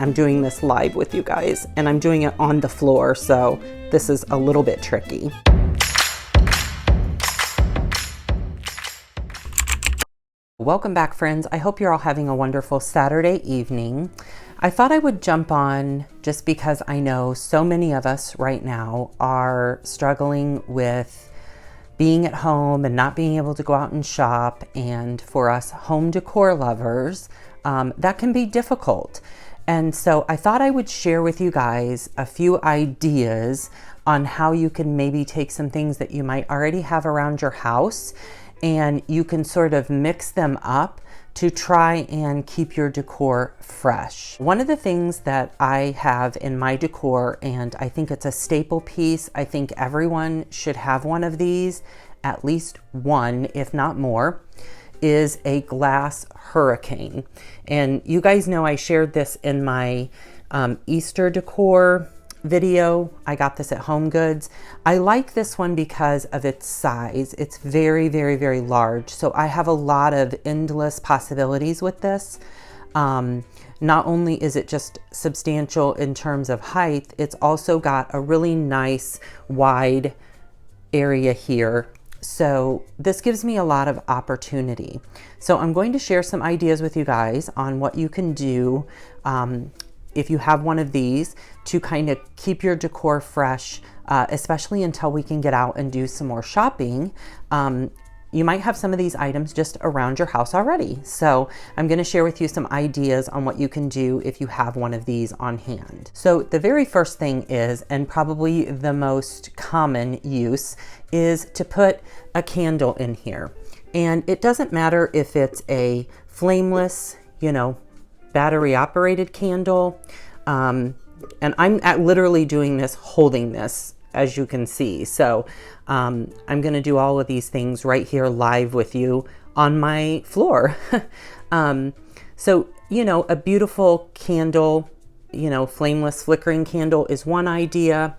I'm doing this live with you guys, and I'm doing it on the floor, so this is a little bit tricky. Welcome back, friends. I hope you're all having a wonderful Saturday evening. I thought I would jump on just because I know so many of us right now are struggling with being at home and not being able to go out and shop. And for us home decor lovers, that can be difficult. And so I thought I would share with you guys a few ideas on how you can maybe take some things that you might already have around your house and you can sort of mix them up to try and keep your decor fresh. One of the things that I have in my decor, and I think it's a staple piece, I think everyone should have one of these, at least one, if not more, is a glass hurricane. And you guys know I shared this in my Easter decor video. I got this at HomeGoods. I like this one because of its size. It's very, very, very large. So I have a lot of endless possibilities with this. Not only is it just substantial in terms of height, it's also got a really nice wide area here. So this gives me a lot of opportunity. So I'm going to share some ideas with you guys on what you can do if you have one of these to kind of keep your decor fresh, especially until we can get out and do some more shopping. You might have some of these items just around your house already. So I'm going to share with you some ideas on what you can do if you have one of these on hand. So the very first thing is, and probably the most common use, is to put a candle in here. And it doesn't matter if it's a flameless, battery operated candle. And I'm literally doing this, holding this, as you can see. So I'm gonna do all of these things right here live with you on my floor. So, a beautiful candle, flameless flickering candle is one idea.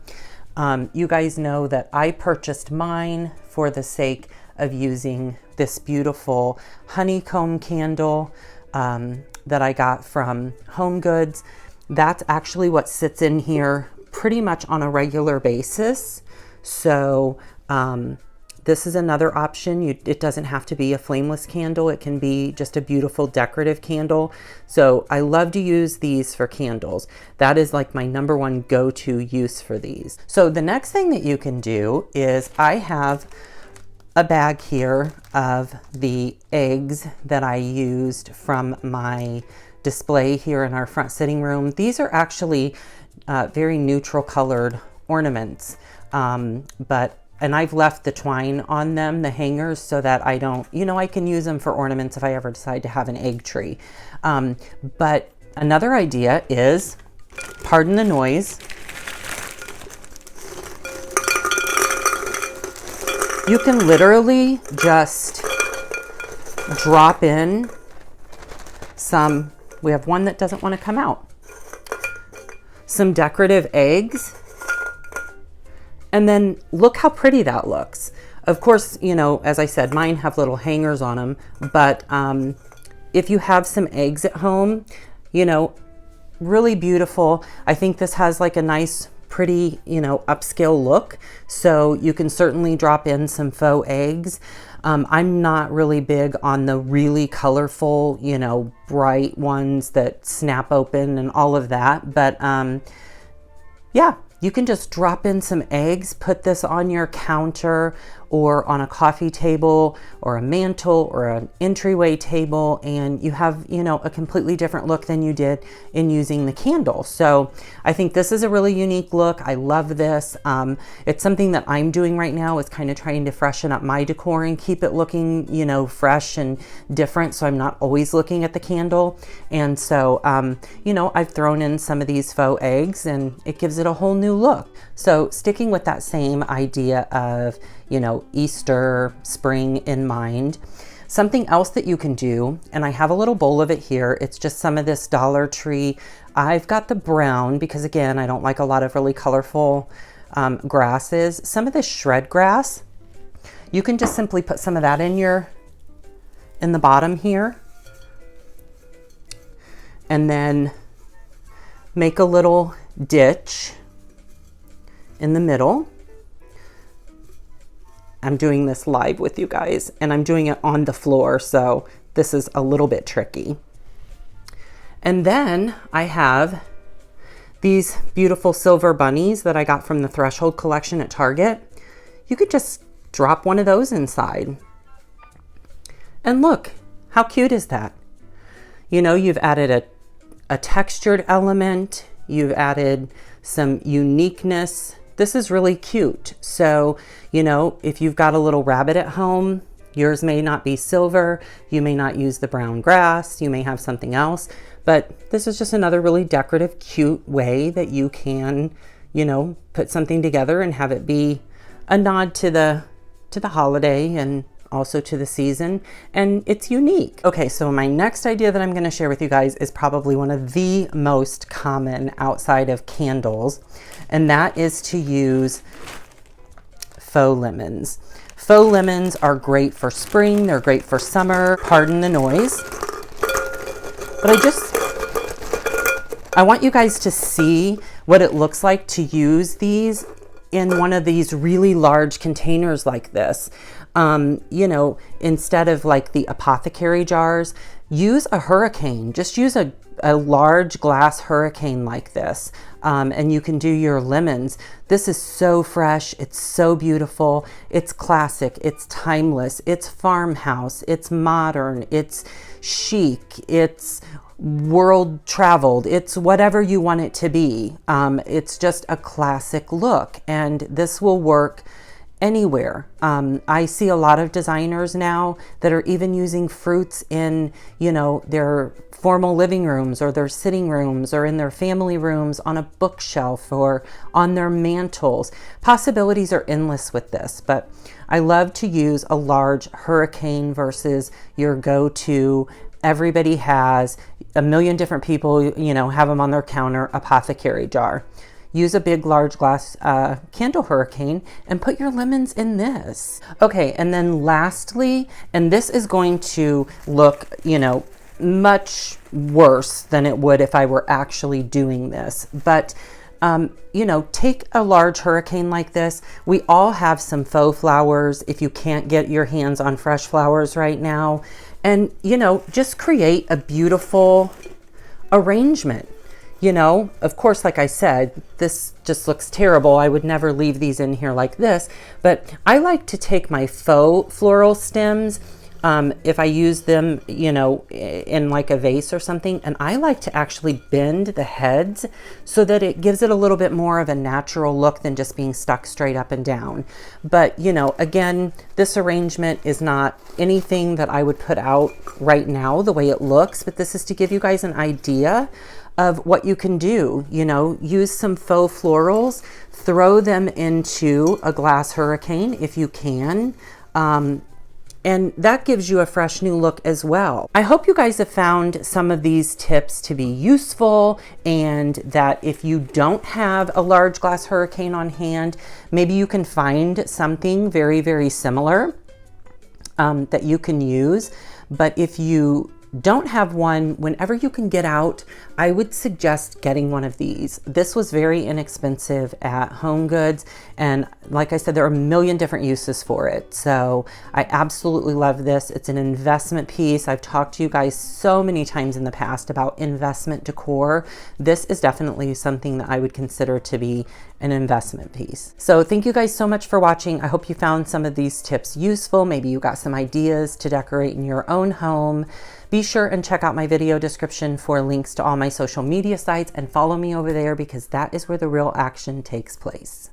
You guys know that I purchased mine for the sake of using this beautiful honeycomb candle that I got from HomeGoods. That's actually what sits in here pretty much on a regular basis. So this is another option. It doesn't have to be a flameless candle. It can be just a beautiful decorative candle. So I love to use these for candles. That is like my number one go-to use for these. So the next thing that you can do is I have a bag here of the eggs that I used from my display here in our front sitting room. These are actually very neutral colored ornaments, and I've left the twine on them, the hangers, so that I don't, I can use them for ornaments if I ever decide to have an egg tree. But another idea is, pardon the noise, you can literally just drop in some, we have one that doesn't want to come out, some decorative eggs, and then look how pretty that looks. Of course, as I said, mine have little hangers on them, but if you have some eggs at home, really beautiful. I think this has like a nice, pretty, upscale look. So you can certainly drop in some faux eggs. I'm not really big on the really colorful, bright ones that snap open and all of that. But yeah, you can just drop in some eggs, put this on your counter or on a coffee table or a mantle or an entryway table, and you have, a completely different look than you did in using the candle. So I think this is a really unique look. I love this. It's something that I'm doing right now, is kind of trying to freshen up my decor and keep it looking, fresh and different, so I'm not always looking at the candle. And so, I've thrown in some of these faux eggs and it gives it a whole new look. So sticking with that same idea of, Easter, spring in mind. Something else that you can do, and I have a little bowl of it here. It's just some of this Dollar Tree. I've got the brown because, again, I don't like a lot of really colorful grasses. Some of this shred grass, you can just simply put some of that in the bottom here. And then make a little ditch in the middle. I'm doing this live with you guys, and I'm doing it on the floor, so this is a little bit tricky. And then I have these beautiful silver bunnies that I got from the Threshold collection at Target. You could just drop one of those inside. And look, how cute is that? You know, you've added a textured element, you've added some uniqueness. This is really cute. So, you know, if you've got a little rabbit at home, yours may not be silver, you may not use the brown grass, you may have something else, but this is just another really decorative, cute way that you can, you know, put something together and have it be a nod to the holiday and also to the season, and it's unique. Okay, so my next idea that I'm going to share with you guys is probably one of the most common outside of candles, and that is to use faux lemons. Faux lemons are great for spring, they're great for summer, pardon the noise. But I want you guys to see what it looks like to use these in one of these really large containers like this. You know, instead of like the apothecary jars, use a hurricane. Just use a large glass hurricane like this, and you can do your lemons. This is so fresh, it's so beautiful, it's classic, it's timeless, it's farmhouse, it's modern, it's chic, it's world traveled, it's whatever you want it to be. It's just a classic look, and this will work anywhere. I see a lot of designers now that are even using fruits in, you know, their formal living rooms or their sitting rooms or in their family rooms, on a bookshelf or on their mantles. Possibilities are endless with this, but I love to use a large hurricane versus your go-to. Everybody has a million different people, you know, have them on their counter, apothecary jar. Use a big, large glass candle hurricane and put your lemons in this. Okay, and then lastly, and this is going to look, you know, much worse than it would if I were actually doing this, but you know, take a large hurricane like this. We all have some faux flowers if you can't get your hands on fresh flowers right now. And, you know, just create a beautiful arrangement. You know, of course, like I said, this just looks terrible. I would never leave these in here like this, but I like to take my faux floral stems, if I use them, you know, in like a vase or something, and I like to actually bend the heads so that it gives it a little bit more of a natural look than just being stuck straight up and down. But, you know, again, this arrangement is not anything that I would put out right now the way it looks, but this is to give you guys an idea of what you can do. You know, use some faux florals, throw them into a glass hurricane if you can, and that gives you a fresh new look as well. I hope you guys have found some of these tips to be useful, and that if you don't have a large glass hurricane on hand, maybe you can find something very, very similar that you can use. But if you don't have one, whenever you can get out, I would suggest getting one of these. This was very inexpensive at HomeGoods, and like I said, there are a million different uses for it. So I absolutely love this. It's an investment piece. I've talked to you guys so many times in the past about investment decor. This is definitely something that I would consider to be an investment piece. So thank you guys so much for watching. I hope you found some of these tips useful. Maybe you got some ideas to decorate in your own home. Be sure and check out my video description for links to all my social media sites, and follow me over there because that is where the real action takes place.